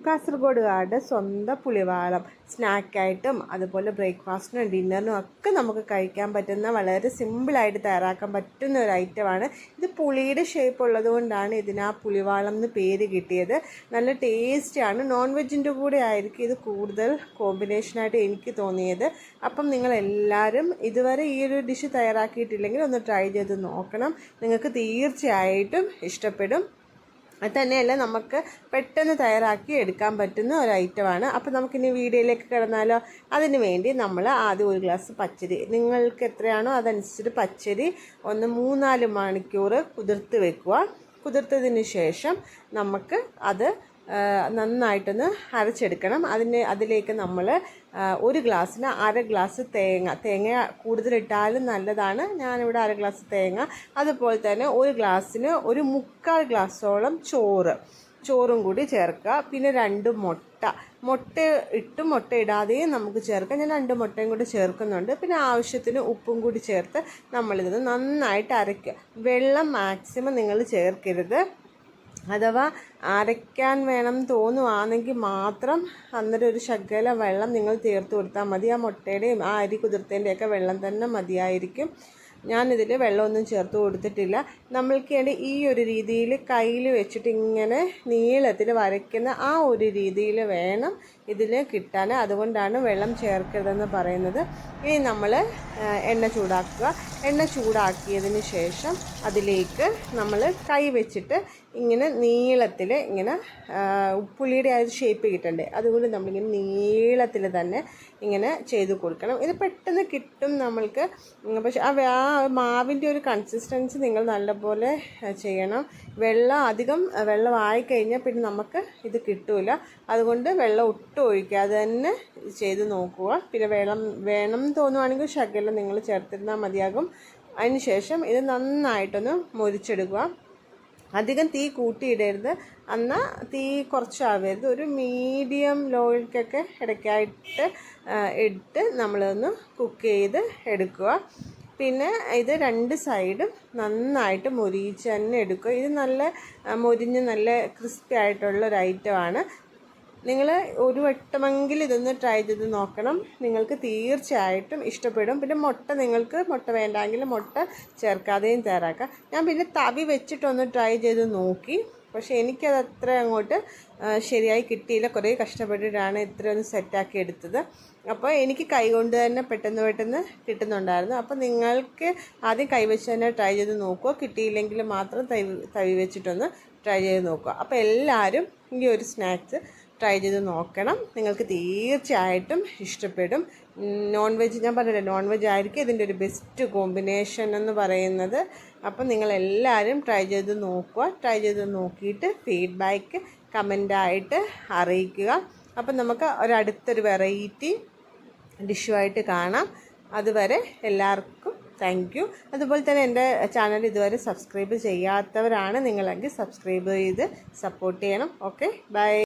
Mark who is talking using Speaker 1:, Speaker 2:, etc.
Speaker 1: കാസർഗോഡുകാരുടെ സ്വന്തം പുളിവാളം. സ്നാക്കായിട്ടും അതുപോലെ ബ്രേക്ക്ഫാസ്റ്റിനും ഡിന്നറിനും ഒക്കെ നമുക്ക് കഴിക്കാൻ പറ്റുന്ന വളരെ സിമ്പിളായിട്ട് തയ്യാറാക്കാൻ പറ്റുന്ന ഒരു ഐറ്റമാണ് ഇത്. പുളിയുടെ ഷേപ്പ് ഉള്ളതുകൊണ്ടാണ് ഇതിന് ആ പുളിവാളം എന്ന് പേര് കിട്ടിയത്. നല്ല ടേസ്റ്റിയാണ്. നോൺ വെജിൻ്റെ കൂടെ ആയിരിക്കും ഇത് കൂടുതൽ കോമ്പിനേഷനായിട്ട് എനിക്ക് തോന്നിയത്. അപ്പം നിങ്ങളെല്ലാവരും ഇതുവരെ ഈ ഒരു ഡിഷ് തയ്യാറാക്കിയിട്ടില്ലെങ്കിൽ ഒന്ന് ട്രൈ ചെയ്ത് നോക്കണം. നിങ്ങൾക്ക് തീർച്ചയായിട്ടും ഇഷ്ടപ്പെടും. അത് തന്നെയല്ല, നമുക്ക് പെട്ടെന്ന് തയ്യാറാക്കി എടുക്കാൻ പറ്റുന്ന ഒരു ഐറ്റമാണ്. അപ്പോൾ നമുക്കിനി വീഡിയോയിലേക്ക് കിടന്നാലോ? അതിന് വേണ്ടി നമ്മൾ ആദ്യം ഒരു ഗ്ലാസ് പച്ചരി, നിങ്ങൾക്ക് എത്രയാണോ അതനുസരിച്ചിട്ട് പച്ചരി ഒന്ന് 3-4 മണിക്കൂർ കുതിർത്ത് വെക്കുക. കുതിർത്തതിന് ശേഷം നമുക്ക് അത് നന്നായിട്ടൊന്ന് അരച്ചെടുക്കണം. അതിലേക്ക് നമ്മൾ ഒരു ഗ്ലാസ്സിന് 1/2 ഗ്ലാസ് തേങ്ങ കൂടുതലിട്ടാലും നല്ലതാണ്. ഞാനിവിടെ 1/2 ഗ്ലാസ് തേങ്ങ, അതുപോലെ തന്നെ ഒരു ഗ്ലാസ്സിന് 1/4 ഗ്ലാസ്സോളം ചോറും കൂടി ചേർക്കുക. പിന്നെ 2 മുട്ട ഇടാതെയും നമുക്ക് ചേർക്കാം. ഞാൻ 2 മുട്ടയും കൂടി ചേർക്കുന്നുണ്ട്. പിന്നെ ആവശ്യത്തിന് ഉപ്പും കൂടി ചേർത്ത് നമ്മളിത് നന്നായിട്ട് അരയ്ക്കുക. വെള്ളം മാക്സിമം നിങ്ങൾ ചേർക്കരുത്. അഥവാ അരയ്ക്കാൻ വേണം തോന്നുവാണെങ്കിൽ മാത്രം അന്നേരം ഒരു ശകലം വെള്ളം നിങ്ങൾ ചേർത്ത് കൊടുത്താൽ മതി. ആ മുട്ടയുടെയും ആ അരി കുതിർത്തതിൻ്റെയൊക്കെ വെള്ളം തന്നെ മതിയായിരിക്കും. ഞാനിതിൽ വെള്ളമൊന്നും ചേർത്ത് കൊടുത്തിട്ടില്ല. നമ്മൾക്ക് വേണ്ടി ഈ ഒരു രീതിയിൽ കയ്യിൽ വെച്ചിട്ട് ഇങ്ങനെ നീളത്തിൽ വരയ്ക്കുന്ന ആ ഒരു രീതിയിൽ വേണം ഇതിൽ കിട്ടാൻ. അതുകൊണ്ടാണ് വെള്ളം ചേർക്കരുതെന്ന് പറയുന്നത്. ഇനി നമ്മൾ എണ്ണ ചൂടാക്കുക. എണ്ണ ചൂടാക്കിയതിന് ശേഷം അതിലേക്ക് നമ്മൾ കൈ വെച്ചിട്ട് ഇങ്ങനെ നീളത്തിൽ ഇങ്ങനെ പുളിയുടെ ആ ഒരു ഷേപ്പ് കിട്ടണ്ടേ, അതുകൊണ്ട് നമ്മളിങ്ങനെ നീളത്തിൽ തന്നെ ഇങ്ങനെ ചെയ്ത് കൊടുക്കണം. ഇത് പെട്ടെന്ന് കിട്ടും നമ്മൾക്ക്. പക്ഷെ ആ മാവിൻ്റെ ഒരു കൺസിസ്റ്റൻസി നിങ്ങൾ നല്ലപോലെ ചെയ്യണം. അധികം വെള്ളമായി കഴിഞ്ഞാൽ പിന്നെ നമുക്ക് ഇത് കിട്ടില്ല. അതുകൊണ്ട് വെള്ളം ഒട്ടും ഒഴിക്കാതെ തന്നെ ചെയ്ത് നോക്കുക. പിന്നെ വേണം തോന്നുവാണെങ്കിൽ ശകലം നിങ്ങൾ ചേർത്തിരുന്നാൽ മതിയാകും. അതിന് ശേഷം ഇത് നന്നായിട്ടൊന്ന് മൊരിച്ചെടുക്കുക. അധികം തീ കൂട്ടിയിടരുത്, എന്നാൽ തീ കുറച്ചാവരുത്. ഒരു മീഡിയം ലോയിലേക്കൊക്കെ ഇടയ്ക്കായിട്ട് ഇട്ട് നമ്മളൊന്ന് കുക്ക് ചെയ്ത് എടുക്കുക. പിന്നെ ഇത് 2 സൈഡും നന്നായിട്ട് മൊരിയിച്ച് തന്നെ എടുക്കുക. ഇത് നല്ല മൊരിഞ്ഞ് നല്ല ക്രിസ്പി ആയിട്ടുള്ള ഒരു ഐറ്റമാണ്. നിങ്ങൾ ഒരു വട്ടമെങ്കിലും ഇതൊന്ന് ട്രൈ ചെയ്ത് നോക്കണം. നിങ്ങൾക്ക് തീർച്ചയായിട്ടും ഇഷ്ടപ്പെടും. പിന്നെ നിങ്ങൾക്ക് മുട്ട വേണ്ടെങ്കിൽ മുട്ട ചേർക്കാതെയും തയ്യാറാക്കാം. ഞാൻ പിന്നെ തവി വെച്ചിട്ടൊന്ന് ട്രൈ ചെയ്ത് നോക്കി. പക്ഷേ എനിക്കത് അത്ര അങ്ങോട്ട് ശരിയായി കിട്ടിയില്ല. കുറേ കഷ്ടപ്പെട്ടിട്ടാണ് ഇത്രയൊന്ന് സെറ്റാക്കി എടുത്തത്. അപ്പോൾ എനിക്ക് കൈ കൊണ്ട് തന്നെ പെട്ടെന്ന് കിട്ടുന്നുണ്ടായിരുന്നു. അപ്പോൾ നിങ്ങൾക്ക് ആദ്യം കൈ വെച്ച് തന്നെ ട്രൈ ചെയ്ത് നോക്കുക. കിട്ടിയില്ലെങ്കിൽ മാത്രം തവി വെച്ചിട്ടൊന്ന് ട്രൈ ചെയ്ത് നോക്കുക. അപ്പോൾ എല്ലാവരും ഈ ഒരു സ്നാക്സ് ട്രൈ ചെയ്ത് നോക്കണം. നിങ്ങൾക്ക് തീർച്ചയായിട്ടും ഇഷ്ടപ്പെടും. നോൺ വെജ് ഞാൻ പറഞ്ഞില്ല, നോൺ വെജ് ആയിരിക്കും ഇതിൻ്റെ ഒരു ബെസ്റ്റ് കോമ്പിനേഷൻ എന്ന് പറയുന്നത്. അപ്പം നിങ്ങളെല്ലാവരും ട്രൈ ചെയ്ത് നോക്കുക. ട്രൈ ചെയ്ത് നോക്കിയിട്ട് ഫീഡ്ബാക്ക് കമൻ്റായിട്ട് അറിയിക്കുക. അപ്പം നമുക്ക് അടുത്തൊരു വെറൈറ്റി ഡിഷുമായിട്ട് കാണാം. അതുവരെ എല്ലാവർക്കും താങ്ക് യു. അതുപോലെ തന്നെ എൻ്റെ ചാനൽ ഇതുവരെ സബ്സ്ക്രൈബ് ചെയ്യാത്തവരാണ് നിങ്ങളെങ്കിൽ സബ്സ്ക്രൈബ് ചെയ്ത് സപ്പോർട്ട് ചെയ്യണം. Okay, by.